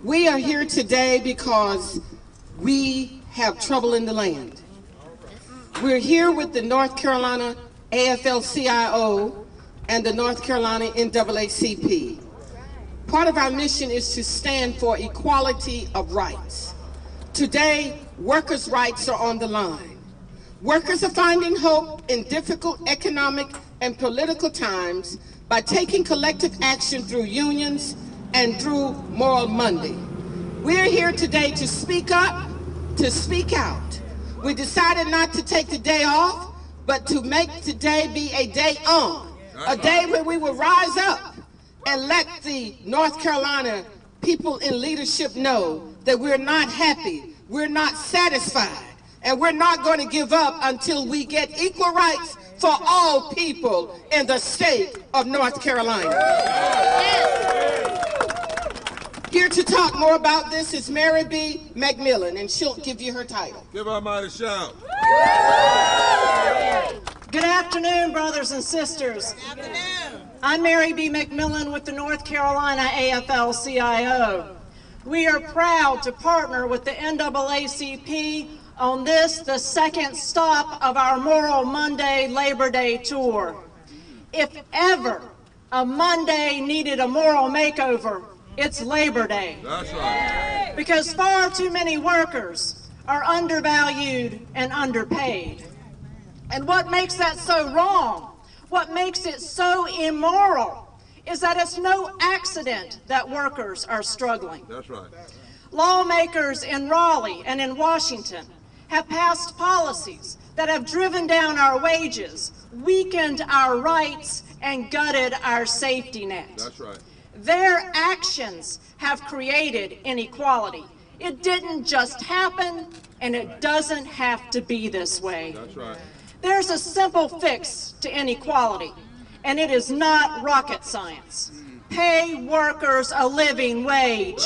We are here today because we have trouble in the land. We're here with the North Carolina ALF-CIO and the North Carolina NAACP. Part of our mission is to stand for equality of rights. Today, workers' rights are on the line. Workers are finding hope in difficult economic and political times by taking collective action through unions and through Moral Monday. We're here today to speak up, to speak out. We decided not to take the day off, but to make today be a day on, a day where we will rise up and let the North Carolina people in leadership know that we're not happy, we're not satisfied, and we're not going to give up until we get equal rights for all people in the state of North Carolina. Here to talk more about this is Mary B. McMillan, and she'll give you her title. Give her a mighty shout. Good afternoon, brothers and sisters. Good afternoon. I'm Mary B. McMillan with the North Carolina ALF-CIO. We are proud to partner with the NAACP on this, the second stop of our Moral Monday Labor Day tour. If ever a Monday needed a moral makeover, it's Labor Day. That's right. Because far too many workers are undervalued and underpaid. And what makes that so wrong, what makes it so immoral, is that it's no accident that workers are struggling. That's right. Lawmakers in Raleigh and in Washington have passed policies that have driven down our wages, weakened our rights, and gutted our safety net. That's right. Their actions have created inequality. It didn't just happen, and it doesn't have to be this way. That's right. There's a simple fix to inequality, and it is not rocket science. Pay workers a living wage.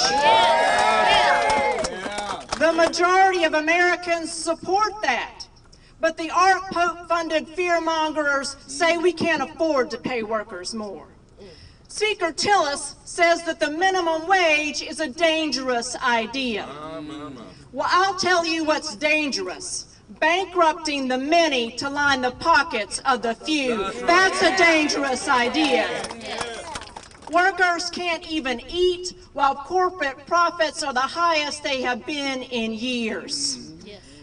The majority of Americans support that, but the Art Pope-funded fearmongers say we can't afford to pay workers more. Speaker Tillis says that the minimum wage is a dangerous idea. Well, I'll tell you what's dangerous. Bankrupting the many to line the pockets of the few. That's a dangerous idea. Workers can't even eat while corporate profits are the highest they have been in years.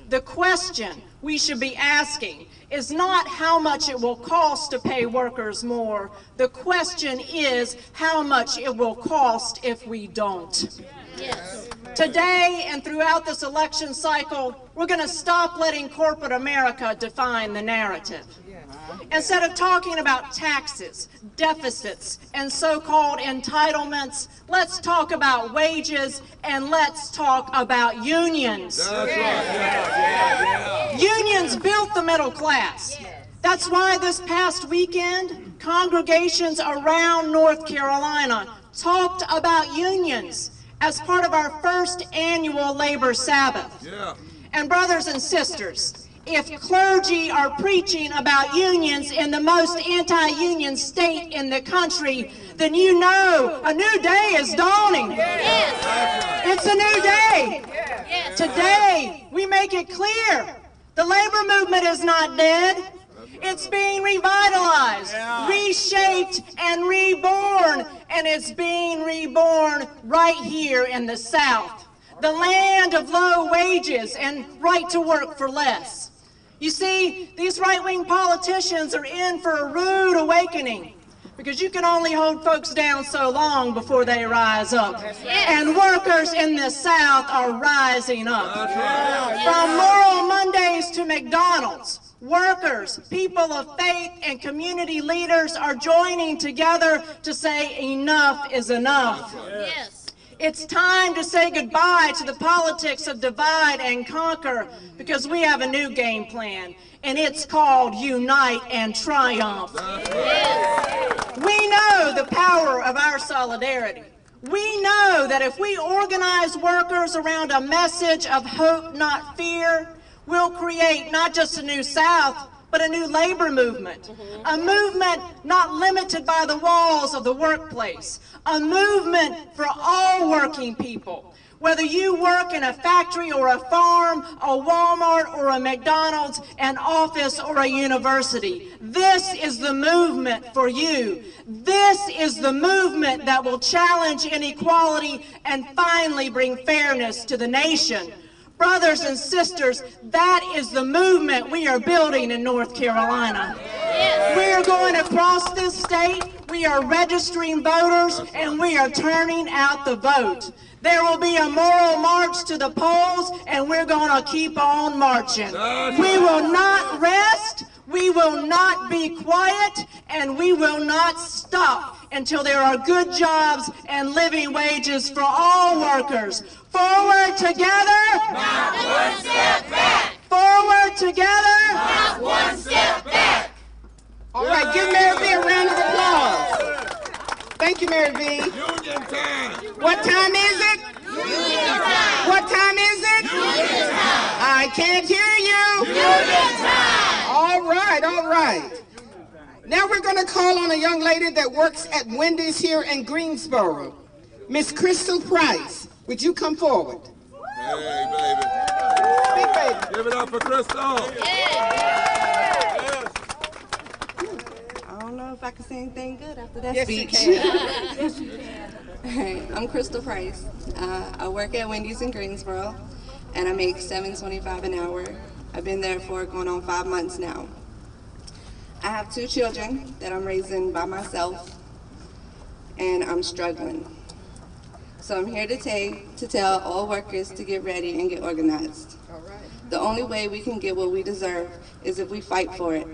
The question we should be asking is not how much it will cost to pay workers more. The question is how much it will cost if we don't. Yes. Today and throughout this election cycle, we're going to stop letting corporate America define the narrative. Instead of talking about taxes, deficits, and so-called entitlements, let's talk about wages and let's talk about unions. That's right. Unions built the middle class. That's why this past weekend, congregations around North Carolina talked about unions as part of our first annual Labor Sabbath. Yeah. And brothers and sisters, if clergy are preaching about unions in the most anti-union state in the country, then you know a new day is dawning. Yes. It's a new day. Yes. Today, we make it clear the labor movement is not dead. It's being revitalized, reshaped, and reborn. And it's being reborn right here in the South, the land of low wages and right to work for less. You see, these right-wing politicians are in for a rude awakening because you can only hold folks down so long before they rise up. And workers in the South are rising up. From Moral Mondays to McDonald's, workers, people of faith, and community leaders are joining together to say enough is enough. Yes. It's time to say goodbye to the politics of divide and conquer because we have a new game plan, and it's called Unite and Triumph. Yes. We know the power of our solidarity. We know that if we organize workers around a message of hope, not fear, we'll create not just a new South, but a new labor movement. A movement not limited by the walls of the workplace. A movement for all working people. Whether you work in a factory or a farm, a Walmart or a McDonald's, an office or a university, this is the movement for you. This is the movement that will challenge inequality and finally bring fairness to the nation. Brothers and sisters, that is the movement we are building in North Carolina. We are going across this state, we are registering voters, and we are turning out the vote. There will be a moral march to the polls, and we're going to keep on marching. We will not rest, we will not be quiet, and we will not stop until there are good jobs and living wages for all workers. Forward together, Not one step back. forward together. Not one step back. All right, give Mary V a round of applause. Thank you, Mary V. Union time. What time is it? Union time. What time is it? Union time. I can't hear you. Union time. All right, all right. Now we're going to call on a young lady that works at Wendy's here in Greensboro. Miss Crystal Price, would you come forward? Hey, baby. Speak, baby. Give it up for Crystal. I don't know if I can say anything good after that Yes, you speech. can. Yes, you can. Hey, I'm Crystal Price. I work at Wendy's in Greensboro, and I make $7.25 an hour. I've been there for going on 5 months now. I have 2 children that I'm raising by myself, and I'm struggling. So I'm here to tell all workers to get ready and get organized. The only way we can get what we deserve is if we fight for it.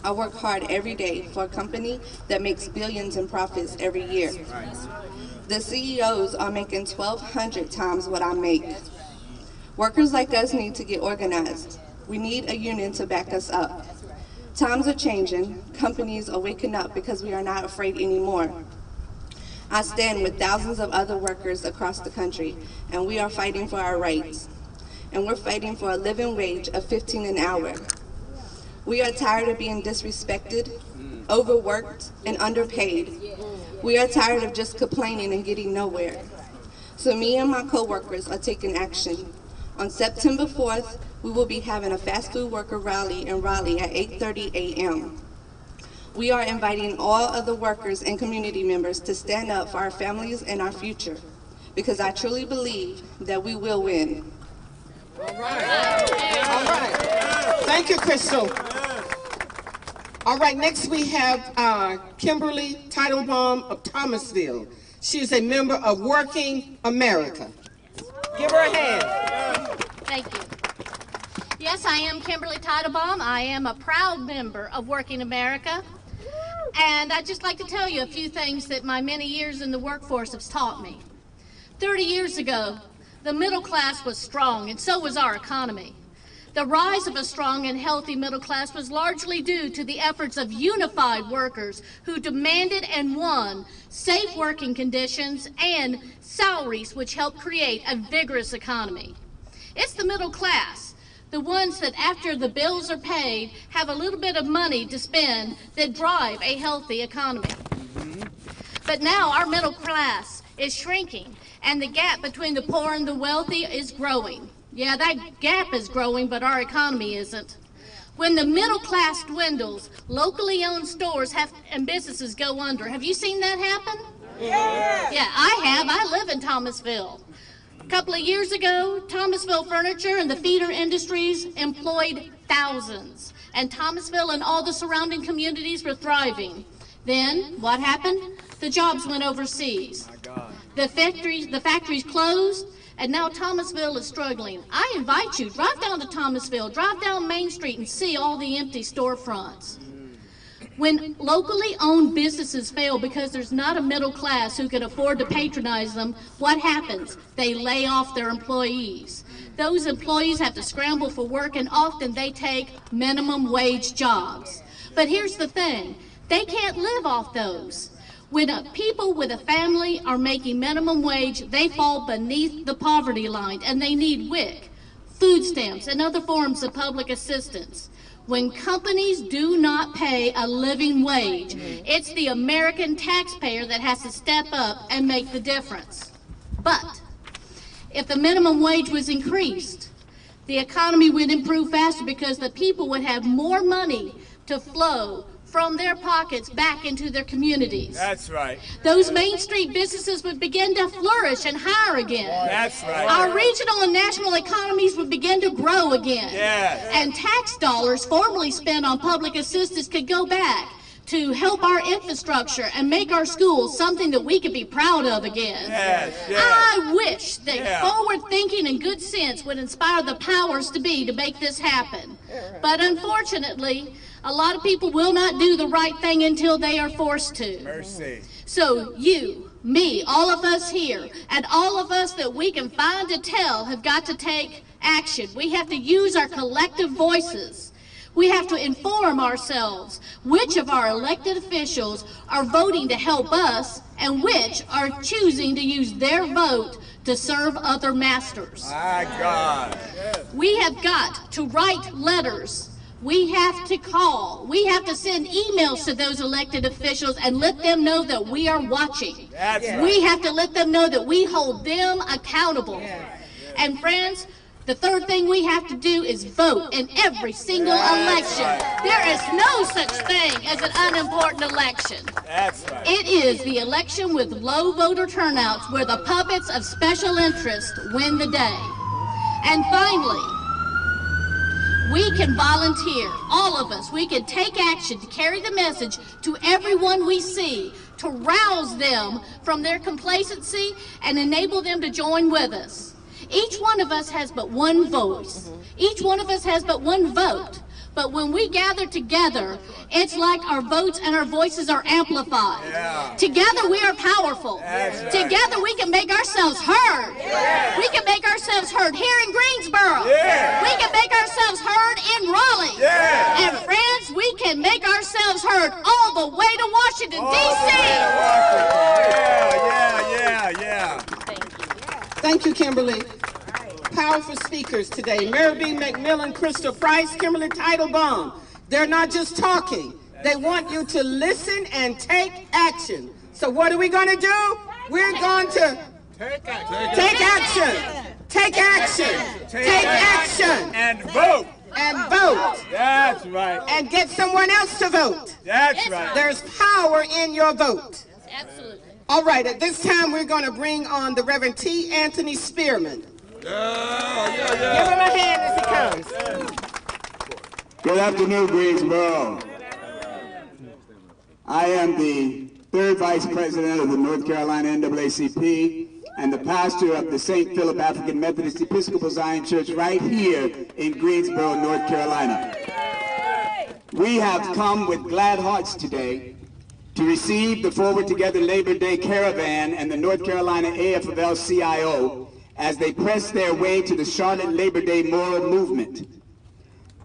I work hard every day for a company that makes billions in profits every year. The CEOs are making 1,200 times what I make. Workers like us need to get organized. We need a union to back us up. Times are changing. Companies are waking up because we are not afraid anymore. I stand with thousands of other workers across the country, and we are fighting for our rights. And we're fighting for a living wage of $15 an hour. We are tired of being disrespected, overworked, and underpaid. We are tired of just complaining and getting nowhere. So me and my co-workers are taking action. On September 4th, we will be having a fast food worker rally in Raleigh at 8:30 a.m. We are inviting all other workers and community members to stand up for our families and our future, because I truly believe that we will win. All right. All right. Thank you, Crystal. All right, next we have Kimberly Tidlebomb of Thomasville. She is a member of Working America. Give her a hand. Thank you. Yes, I am Kimberly Tidlebomb. I am a proud member of Working America. And I'd just like to tell you a few things that my many years in the workforce have taught me. 30 years ago, the middle class was strong, and so was our economy. The rise of a strong and healthy middle class was largely due to the efforts of unified workers who demanded and won safe working conditions and salaries which helped create a vigorous economy. It's the middle class, the ones that after the bills are paid have a little bit of money to spend, that drive a healthy economy. But now our middle class is shrinking, and the gap between the poor and the wealthy is growing. Yeah, that gap is growing, but our economy isn't. When the middle class dwindles, locally owned stores and businesses go under. Have you seen that happen? Yeah, I have. I live in Thomasville. A couple of years ago, Thomasville Furniture and the feeder industries employed thousands, and Thomasville and all the surrounding communities were thriving. Then, what happened? The jobs went overseas. The factories closed, and now Thomasville is struggling. I invite you, drive down to Thomasville, drive down Main Street and see all the empty storefronts. When locally owned businesses fail because there's not a middle class who can afford to patronize them, what happens? They lay off their employees. Those employees have to scramble for work, and often they take minimum wage jobs. But here's the thing, they can't live off those. When people with a family are making minimum wage, they fall beneath the poverty line, and they need WIC, food stamps, and other forms of public assistance. when companies do not pay a living wage, it's the American taxpayer that has to step up and make the difference. But if the minimum wage was increased, the economy would improve faster because the people would have more money to flow from their pockets back into their communities. That's right. Those Main Street businesses would begin to flourish and hire again. That's right. Our regional and national economies would begin to grow again. Yes. And tax dollars formerly spent on public assistance could go back to help our infrastructure and make our schools something that we could be proud of again. Yes, yes. I wish that forward thinking and good sense would inspire the powers to be to make this happen. But unfortunately, a lot of people will not do the right thing until they are forced to. Mercy. So you, me, all of us here, and all of us that we can find to tell have got to take action. We have to use our collective voices. We have to inform ourselves which of our elected officials are voting to help us and which are choosing to use their vote to serve other masters. My God. We have got to write letters. We have to call. We have to send emails to those elected officials and let them know that we are watching. That's right. We have to let them know that we hold them accountable. And friends, the third thing we have to do is vote in every single election. Right. There is no such thing as an unimportant election. That's right. It is the election with low voter turnouts where the puppets of special interest win the day. And finally, we can volunteer, all of us. We can take action to carry the message to everyone we see, to rouse them from their complacency and enable them to join with us. Each one of us has but one voice. Each one of us has but one vote. But when we gather together, it's like our votes and our voices are amplified. Yeah. Together we are powerful. That's right. Together we can make ourselves heard. Yeah. We can make ourselves heard here in Greensboro. Yeah. We can make ourselves heard in Raleigh. Yeah. And friends, we can make ourselves heard all the way to Washington, D.C. Yeah. Thank you, Kimberly. Powerful speakers today. Mary B. McMillan, Crystal Price, Kimberly Tidlebomb. They're not just talking. They want you to listen and take action. So what are we going to do? We're going to take action. Take action. Take action. And vote. And vote. That's right. And get someone else to vote. That's right. There's power in your vote. Absolutely. All right, at this time, we're going to bring on the Reverend T. Anthony Spearman. Give him a hand as he comes. Good afternoon, Greensboro. I am the third vice president of the North Carolina NAACP and the pastor of the St. Philip African Methodist Episcopal Zion Church right here in Greensboro, North Carolina. We have come with glad hearts today to receive the Forward Together Labor Day Caravan and the North Carolina ALF-CIO as they press their way to the Charlotte Labor Day Moral Movement.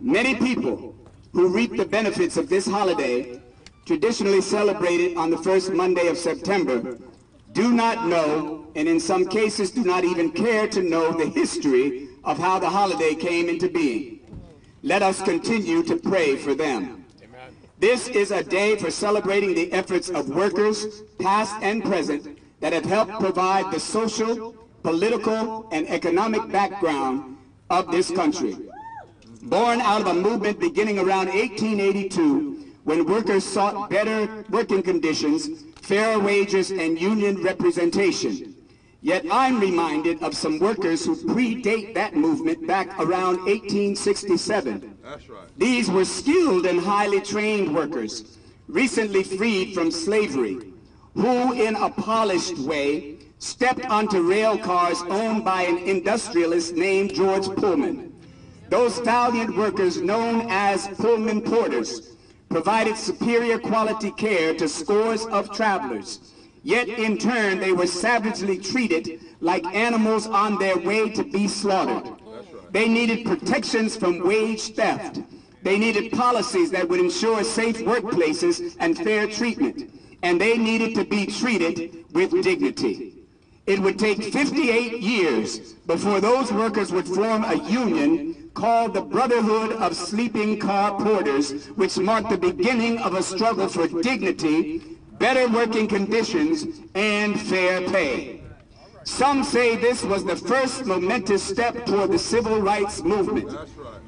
Many people who reap the benefits of this holiday, traditionally celebrated on the first Monday of September, do not know, and in some cases do not even care to know, the history of how the holiday came into being. Let us continue to pray for them. This is a day for celebrating the efforts of workers, past and present, that have helped provide the social, political, and economic background of this country. Born out of a movement beginning around 1882, when workers sought better working conditions, fairer wages, and union representation. Yet I'm reminded of some workers who predate that movement back around 1867. That's right. These were skilled and highly trained workers, recently freed from slavery, who in a polished way stepped onto rail cars owned by an industrialist named George Pullman. Those valiant workers, known as Pullman porters, provided superior quality care to scores of travelers. Yet in turn, they were savagely treated like animals on their way to be slaughtered. They needed protections from wage theft. They needed policies that would ensure safe workplaces and fair treatment. And they needed to be treated with dignity. It would take 58 years before those workers would form a union called the Brotherhood of Sleeping Car Porters, which marked the beginning of a struggle for dignity, better working conditions, and fair pay. Some say this was the first momentous step toward the civil rights movement.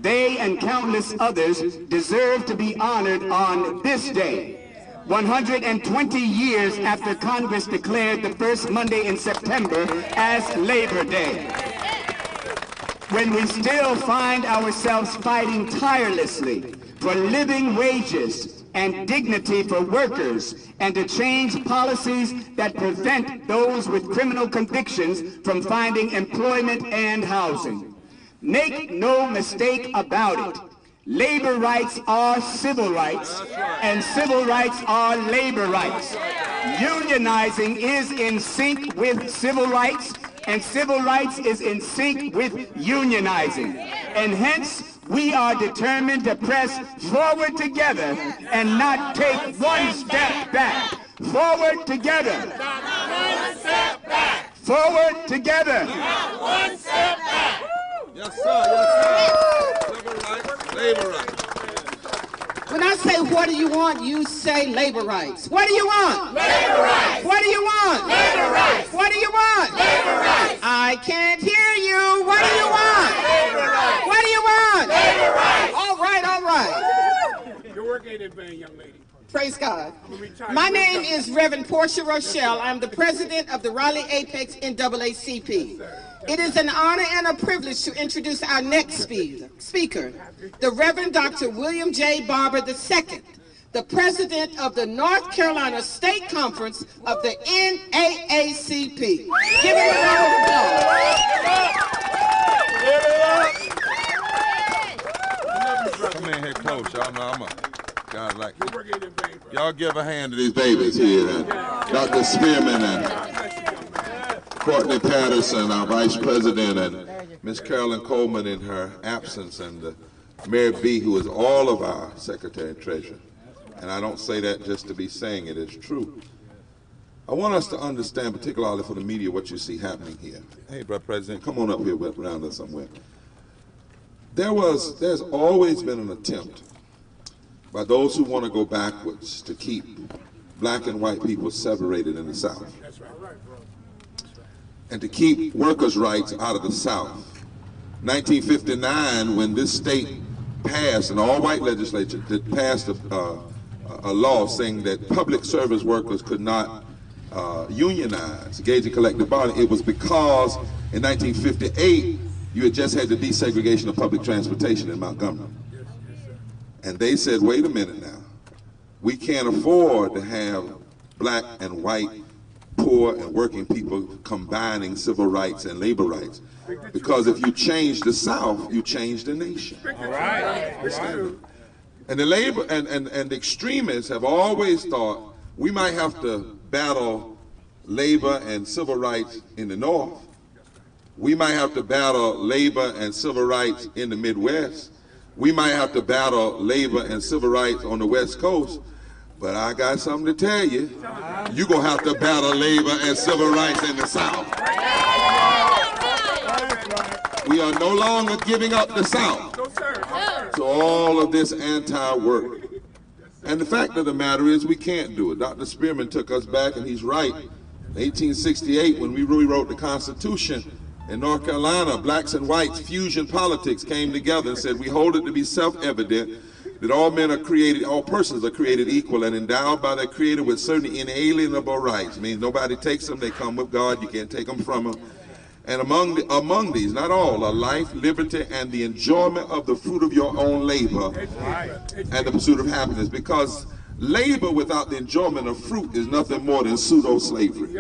They and countless others deserve to be honored on this day, 120 years after Congress declared the first Monday in September as Labor Day. When we still find ourselves fighting tirelessly for living wages and dignity for workers, and to change policies that prevent those with criminal convictions from finding employment and housing. Make no mistake about it. Labor rights are civil rights, and civil rights are labor rights. Unionizing is in sync with civil rights, and civil rights is in sync with unionizing. And hence, we are determined to press forward together and not take one step back. Forward together. Not one step back. Forward together. Not one step back. Yes, sir. Yes, sir. Civil rights, labor rights. When I say, what do you want, you say labor rights. What do you want? Labor rights. What do you want? Labor rights. What do you want? Labor rights. I can't hear you. What do you want? Labor rights. What do you want? Labor rights. All right, all right. Your work ain't in vain, young lady. Praise God. My name is Reverend Portia Rochelle. I'm the president of the Raleigh Apex NAACP. It is an honor and a privilege to introduce our next speaker, the Reverend Dr. William J. Barber II, the president of the North Carolina State Conference of the NAACP. Give him a round of applause. Come in here close, y'all know I'm a guy like it. Y'all give a hand to these babies here. Dr. Spearman and Courtney Patterson, our vice president, and Miss Carolyn Coleman in her absence, and Mary B., who is all of our secretary and treasurer. And I don't say that just to be saying it, it's true. I want us to understand, particularly for the media, what you see happening here. Hey, Brother President, come on up here around us somewhere. There's always been an attempt by those who want to go backwards to keep black and white people separated in the South. And to keep workers' rights out of the South. 1959, when this state passed, an all-white legislature that passed a law saying that public service workers could not unionize, engage in collective bargaining, it was because in 1958, you had just had the desegregation of public transportation in Montgomery. And they said, wait a minute now, we can't afford to have black and white, poor and working people combining civil rights and labor rights. Because if you change the South, you change the nation. All right. And the labor and the extremists have always thought we might have to battle labor and civil rights in the North. We might have to battle labor and civil rights in the Midwest. We might have to battle labor and civil rights on the West Coast. But I got something to tell you. You're going to have to battle labor and civil rights in the South. We are no longer giving up the South to all of this anti-work. And the fact of the matter is we can't do it. Dr. Spearman took us back, and he's right. In 1868, when we rewrote the Constitution, in North Carolina, blacks and whites, fusion politics came together and said we hold it to be self-evident that all men are created, all persons are created equal and endowed by their Creator with certain inalienable rights. I mean, nobody takes them, they come with God, you can't take them from them. And among these, not all, are life, liberty, and the enjoyment of the fruit of your own labor and the pursuit of happiness. Because labor without the enjoyment of fruit is nothing more than pseudo-slavery.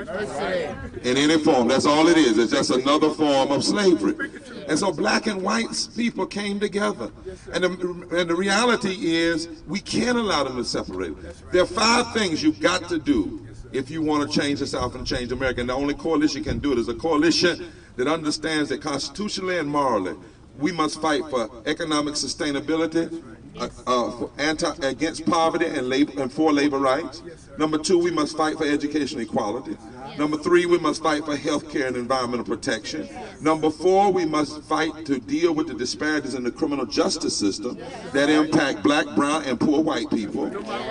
In any form, that's all it is. It's just another form of slavery. And so black and white people came together. And the reality is we can't allow them to separate. There are 5 things you've got to do if you want to change the South and change America. And the only coalition can do it is a coalition that understands that constitutionally and morally, we must fight for economic sustainability, against poverty and for labor rights. Number 2, we must fight for education equality. Number 3, we must fight for health care and environmental protection. Number 4, we must fight to deal with the disparities in the criminal justice system that impact black, brown, and poor white people.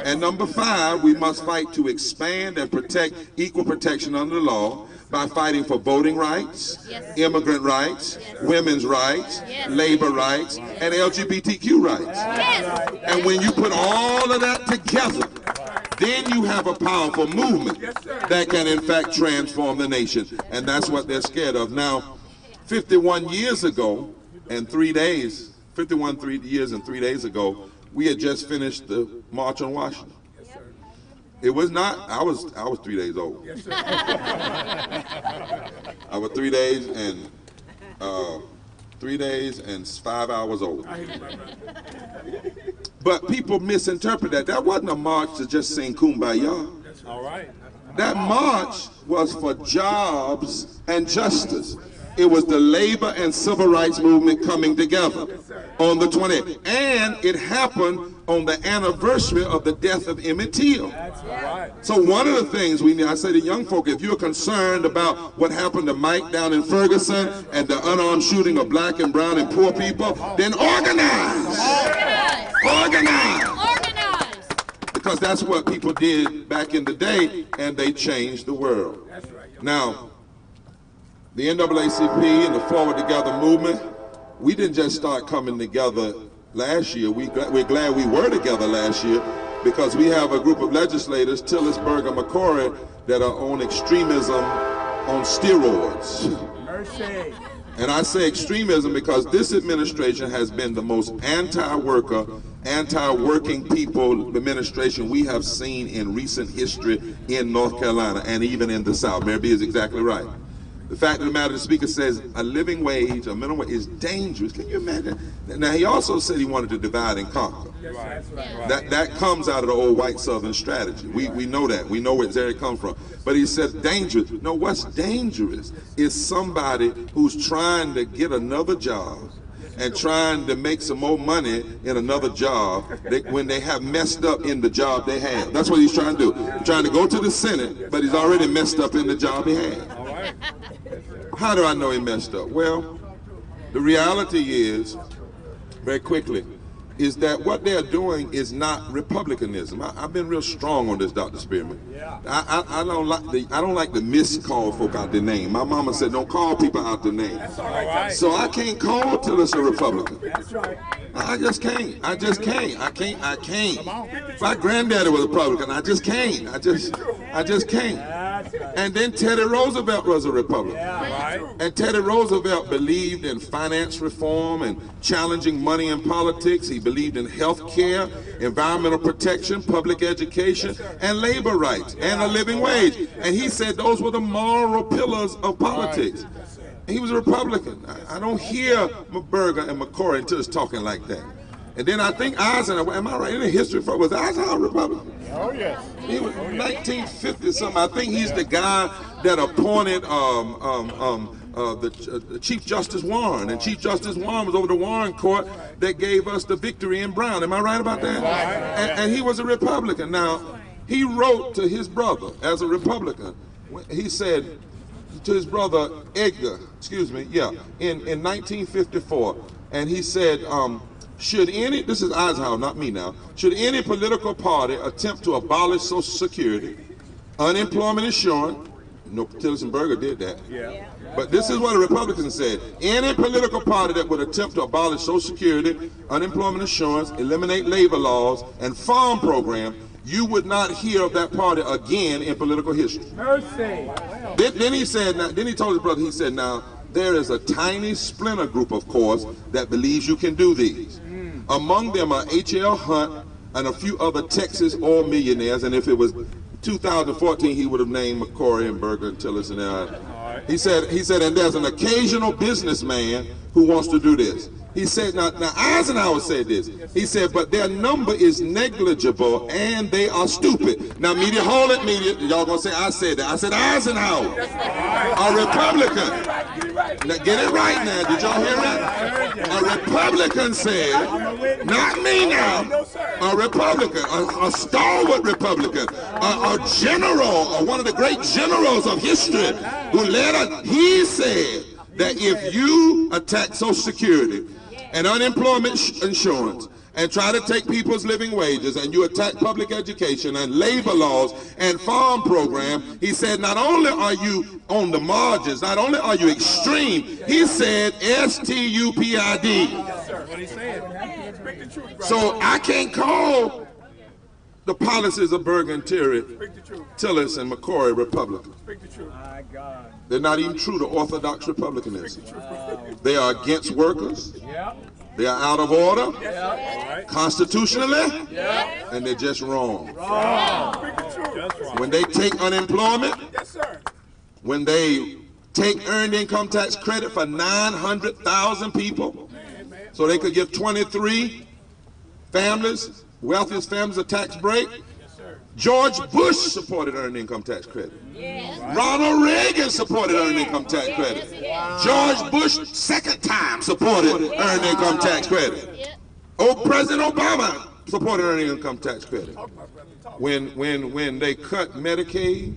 And number 5, we must fight to expand and protect equal protection under the law by fighting for voting rights, immigrant rights, women's rights, labor rights, and LGBTQ rights. And when you put all of that together, then you have a powerful movement that can in fact transform the nation. And that's what they're scared of. Now, 51 years ago and 3 days, 51 years and 3 days ago, we had just finished the March on Washington. It was not, I was 3 days old. I was 3 days and 3 days and 5 hours old. But people misinterpret that. That wasn't a march to just sing Kumbaya. All right. That march was for jobs and justice. It was the labor and civil rights movement coming together on the 28th. And it happened on the anniversary of the death of Emmett Till. So one of the things we need, I say to young folk, if you're concerned about what happened to Mike down in Ferguson and the unarmed shooting of black and brown and poor people, then organize. Organize. Organize. Because that's what people did back in the day, and they changed the world. Now, the NAACP and the Forward Together movement, we didn't just start coming together last year. We're glad we were together last year because we have a group of legislators, Tillisburg and McCory, that are on extremism on steroids. Mercy. And I say extremism because this administration has been the most anti-worker, anti-working people administration we have seen in recent history in North Carolina and even in the South. Mayor B is exactly right. The fact of the matter, the speaker says a living wage, a minimum wage is dangerous. Can you imagine? Now, he also said he wanted to divide and conquer. That comes out of the old white Southern strategy. We know that. We know where it comes from. But he said dangerous. No, what's dangerous is somebody who's trying to get another job and trying to make some more money in another job when they have messed up in the job they have. That's what he's trying to do. He's trying to go to the Senate, but he's already messed up in the job he had. How do I know he messed up? Well, the reality is, very quickly, is that what they're doing is not republicanism. I've been real strong on this, Dr. Spearman. I don't like to miscall folk out their name. My mama said don't call people out their name. So I can't call Tillis a Republican. I just can't. I can't. My granddaddy was a Republican. I just can't. I just can't. And then Teddy Roosevelt was a Republican. And Teddy Roosevelt believed in finance reform and challenging money in politics. He believed in health care, environmental protection, public education, and labor rights, and a living wage. And he said those were the moral pillars of politics. He was a Republican. I don't hear McBurger and McCory until it's talking like that. And then I think Eisenhower, am I right? In the history, was Eisenhower a Republican? Oh, yes. He was 1950 something. I think he's the guy that appointed the Chief Justice Warren. And Chief Justice Warren was over the Warren Court that gave us the victory in Brown. Am I right about that? And he was a Republican. Now, he wrote to his brother as a Republican. He said to his brother Edgar, in 1954, and he said, should any, this is Eisenhower, not me now, should any political party attempt to abolish Social Security, unemployment insurance, no, Tillis and Berger did that. But this is what the Republicans said. Any political party that would attempt to abolish Social Security, unemployment insurance, eliminate labor laws, and farm program, you would not hear of that party again in political history. Mercy. Then he said, then he told his brother, he said, now, there is a tiny splinter group, of course, that believes you can do these. Among them are H.L. Hunt and a few other Texas oil millionaires, and if it was 2014, he would have named McCory and Berger and Tillis and He said, and there's an occasional businessman who wants to do this. He said, now Eisenhower said this. He said, but their number is negligible and they are stupid. Now, media, hold it, media. Y'all gonna say I said that. I said Eisenhower, a Republican. Now, get it right now. Did y'all hear that? A Republican said, not me now, a Republican, a stalwart Republican, a general, one of the great generals of history who led us. He said that if you attack Social Security and unemployment insurance and try to take people's living wages, and you attack public education and labor laws and farm program, he said not only are you on the margins, not only are you extreme, he said S-T-U-P-I-D. So I can't call the policies of Bergen, Tillis, and McCory Republicans. They're not even true to Orthodox Republicanism. They are against workers. They are out of order, constitutionally, and they're just wrong. When they take unemployment, when they take earned income tax credit for 900,000 people, so they could give 23 families, wealthiest families, a tax break. George Bush supported earned income tax credit. Ronald Reagan supported earned income tax credit. George Bush, second time, supported earned income tax credit. President Obama supported earned income tax credit. When they cut Medicaid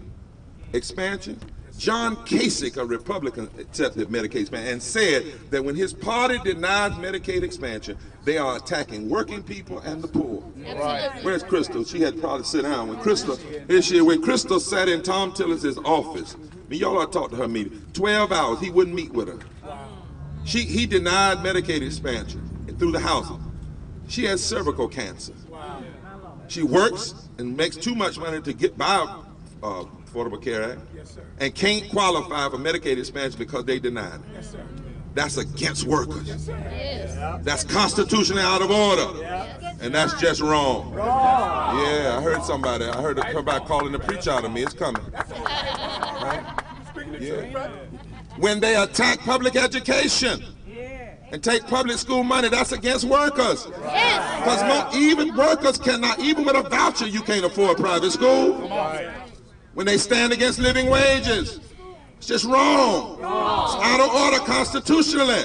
expansion, John Kasich, a Republican, accepted Medicaid expansion and said that when his party denies Medicaid expansion, they are attacking working people and the poor. Right. Where's Crystal? She had to probably sit down. When Crystal sat in Tom Tillis' office, y'all ought to talk to her meeting, 12 hours, he wouldn't meet with her. He denied Medicaid expansion through the House. She has cervical cancer. She works and makes too much money to get by Affordable Care Act, and can't qualify for Medicaid expansion because they denied it. That's against workers. That's constitutionally out of order. And that's just wrong. Yeah, I heard somebody calling the preach out of me. It's coming. Right? Yeah. When they attack public education and take public school money, that's against workers. Because even workers cannot, even with a voucher, you can't afford private school. When they stand against living wages, it's just wrong. It's out of order constitutionally.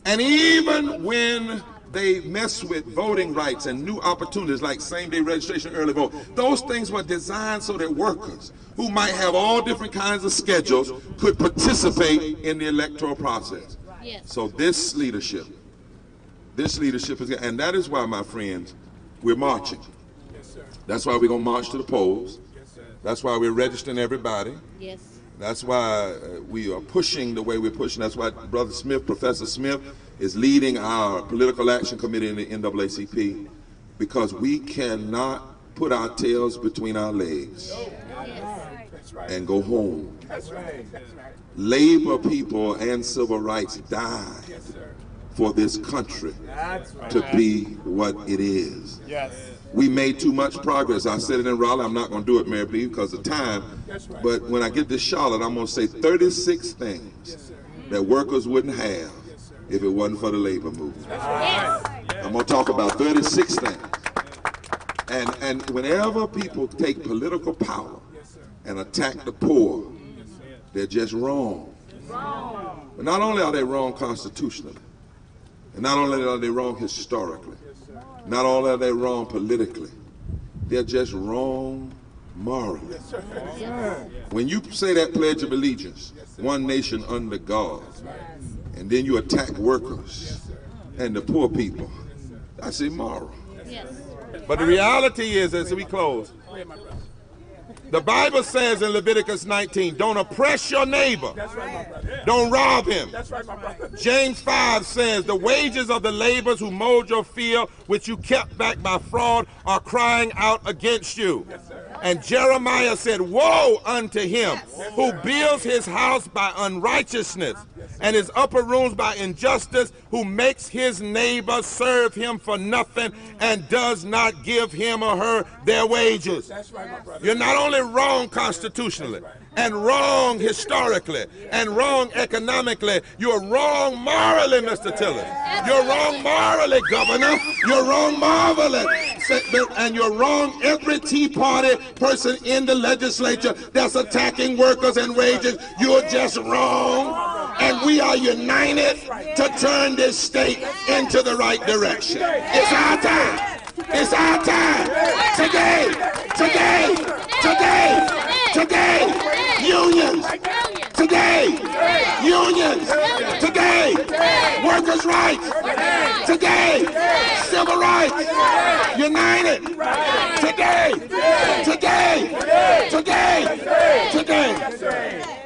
And even when they mess with voting rights and new opportunities like same-day registration, early vote, those things were designed so that workers who might have all different kinds of schedules could participate in the electoral process. So this leadership is, and that is why, my friends, we're marching. That's why we're going to march to the polls. That's why we're registering everybody. That's why we are pushing the way we're pushing. That's why Brother Smith, Professor Smith, is leading our political action committee in the NAACP, because we cannot put our tails between our legs and go home. Labor people and civil rights died for this country to be what it is. We made too much progress. I said it in Raleigh. I'm not going to do it, Mary B, because of time. But when I get to Charlotte, I'm going to say 36 things that workers wouldn't have if it wasn't for the labor movement. I'm going to talk about 36 things. And whenever people take political power and attack the poor, they're just wrong. But not only are they wrong constitutionally, and not only are they wrong historically, not only are they wrong politically, they're just wrong morally. When you say that Pledge of Allegiance, one nation under God, and then you attack workers and the poor people, that's immoral. But the reality is, as we close, the Bible says in Leviticus 19, don't oppress your neighbor. Don't rob him. James 5 says, the wages of the laborers who mowed your field, which you kept back by fraud, are crying out against you. And Jeremiah said, woe unto him who builds his house by unrighteousness and his upper rooms by injustice, who makes his neighbor serve him for nothing and does not give him or her their wages. That's right, my brother. You're not only wrong constitutionally, and wrong historically, and wrong economically, you're wrong morally, Mr. Tillers. You're wrong morally, Governor. You're wrong morally. And you're wrong every Tea Party person in the legislature that's attacking workers and wages. You're just wrong. And we are united to turn this state into the right direction. It's our time. It's our time. Today. Today. Today. Today. Unions. Today. Unions. Today. Workers' rights. Today. Civil rights. United. Today. Today. Today. Today.